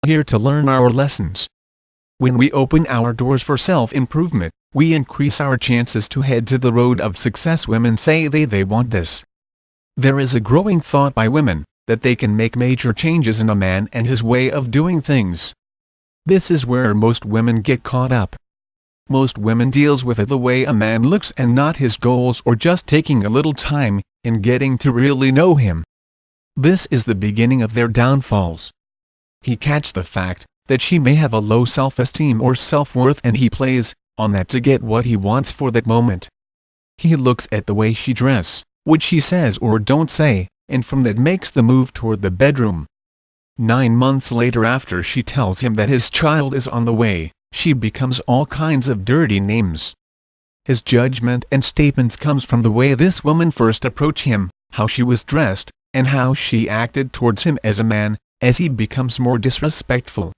here to learn our lessons. When we open our doors for self-improvement, we increase our chances to head to the road of success. Women say they want this. There is a growing thought by women that they can make major changes in a man and his way of doing things. This is where most women get caught up. Most women deals with it the way a man looks and not his goals, or just taking a little time in getting to really know him. This is the beginning of their downfalls. He catches the fact that she may have a low self-esteem or self-worth, and he plays on that to get what he wants for that moment. He looks at the way she dresses, what she says or don't say, and from that makes the move toward the bedroom. 9 months later, after she tells him that his child is on the way, she becomes all kinds of dirty names. His judgment and statements comes from the way this woman first approached him, how she was dressed, and how she acted towards him as a man, as he becomes more disrespectful.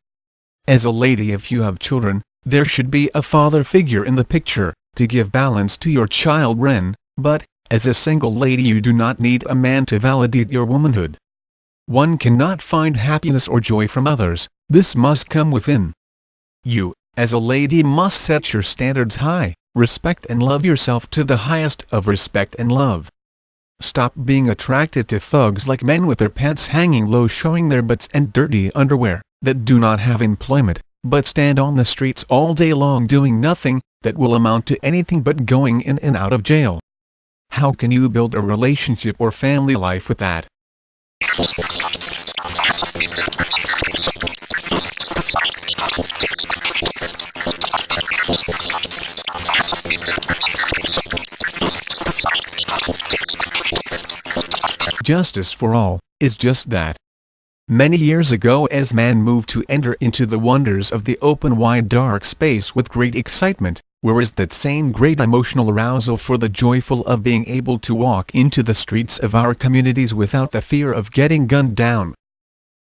As a lady, if you have children, there should be a father figure in the picture, to give balance to your children, but, as a single lady, you do not need a man to validate your womanhood. One cannot find happiness or joy from others, this must come within. You, as a lady, must set your standards high, respect and love yourself to the highest of respect and love. Stop being attracted to thugs like men with their pants hanging low, showing their butts, and dirty underwear, that do not have employment, but stand on the streets all day long doing nothing that will amount to anything but going in and out of jail. How can you build a relationship or family life with that? Justice for all is just that. Many years ago, as man moved to enter into the wonders of the open wide dark space with great excitement, where is that same great emotional arousal for the joyful of being able to walk into the streets of our communities without the fear of getting gunned down?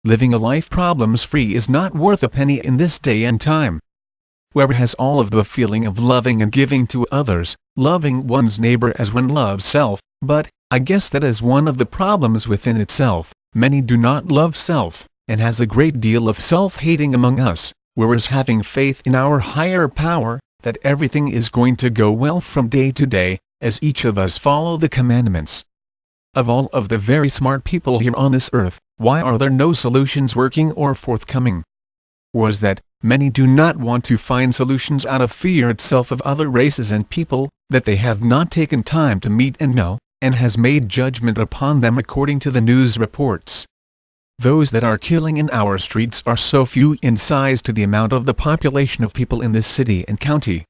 Living a life problems-free is not worth a penny in this day and time. Where has all of the feeling of loving and giving to others, loving one's neighbor as one loves self? But I guess that is one of the problems within itself. Many do not love self, and has a great deal of self-hating among us, whereas having faith in our higher power, that everything is going to go well from day to day, as each of us follow the commandments. Of all of the very smart people here on this earth, why are there no solutions working or forthcoming? Or is that many do not want to find solutions out of fear itself of other races and people, that they have not taken time to meet and know, and has made judgment upon them according to the news reports. Those that are killing in our streets are so few in size to the amount of the population of people in this city and county.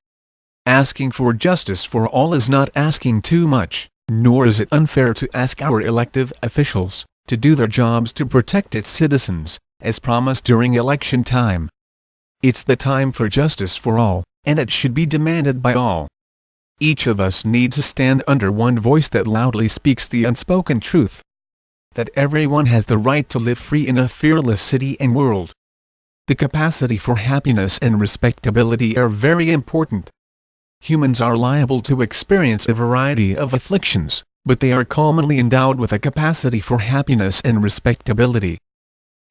Asking for justice for all is not asking too much, nor is it unfair to ask our elective officials to do their jobs to protect its citizens, as promised during election time. It's the time for justice for all, and it should be demanded by all. Each of us needs to stand under one voice that loudly speaks the unspoken truth. That everyone has the right to live free in a fearless city and world. The capacity for happiness and respectability are very important. Humans are liable to experience a variety of afflictions, but they are commonly endowed with a capacity for happiness and respectability.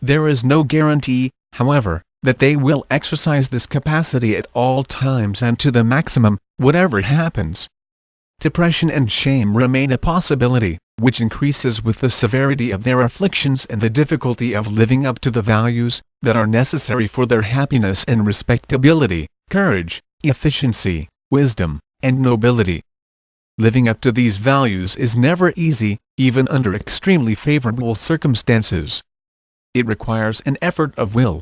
There is no guarantee, however, that they will exercise this capacity at all times and to the maximum, whatever happens. Depression and shame remain a possibility, which increases with the severity of their afflictions and the difficulty of living up to the values that are necessary for their happiness and respectability: courage, efficiency, wisdom, and nobility. Living up to these values is never easy, even under extremely favorable circumstances. It requires an effort of will.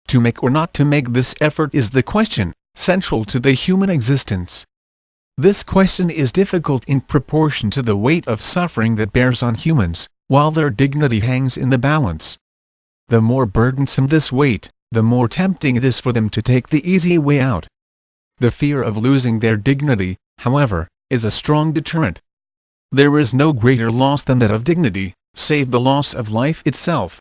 To make or not to make this effort is the question, central to the human existence. This question is difficult in proportion to the weight of suffering that bears on humans, while their dignity hangs in the balance. The more burdensome this weight, the more tempting it is for them to take the easy way out. The fear of losing their dignity, however, is a strong deterrent. There is no greater loss than that of dignity, save the loss of life itself.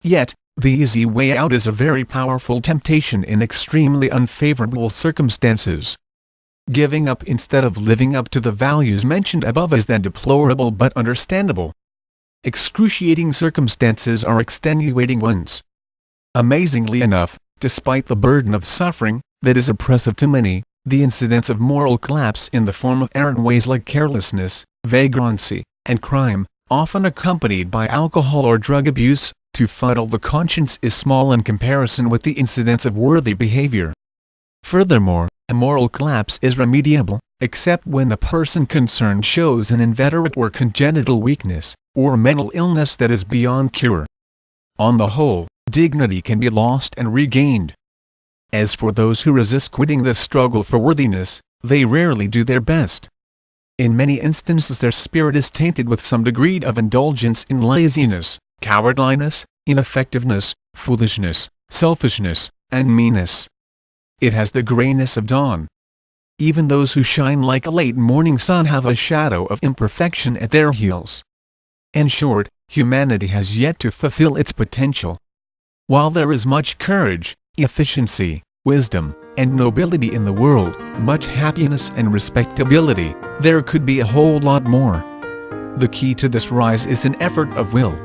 Yet, the easy way out is a very powerful temptation in extremely unfavorable circumstances. Giving up instead of living up to the values mentioned above is then deplorable but understandable. Excruciating circumstances are extenuating ones. Amazingly enough, despite the burden of suffering that is oppressive to many, the incidence of moral collapse in the form of errant ways like carelessness, vagrancy, and crime, often accompanied by alcohol or drug abuse, to fuddle the conscience is small in comparison with the incidence of worthy behavior. Furthermore, a moral collapse is remediable, except when the person concerned shows an inveterate or congenital weakness, or mental illness that is beyond cure. On the whole, dignity can be lost and regained. As for those who resist quitting the struggle for worthiness, they rarely do their best. In many instances their spirit is tainted with some degree of indulgence in laziness, cowardliness, ineffectiveness, foolishness, selfishness, and meanness. It has the grayness of dawn. Even those who shine like a late morning sun have a shadow of imperfection at their heels. In short, humanity has yet to fulfill its potential. While there is much courage, efficiency, wisdom, and nobility in the world, much happiness and respectability, there could be a whole lot more. The key to this rise is an effort of will.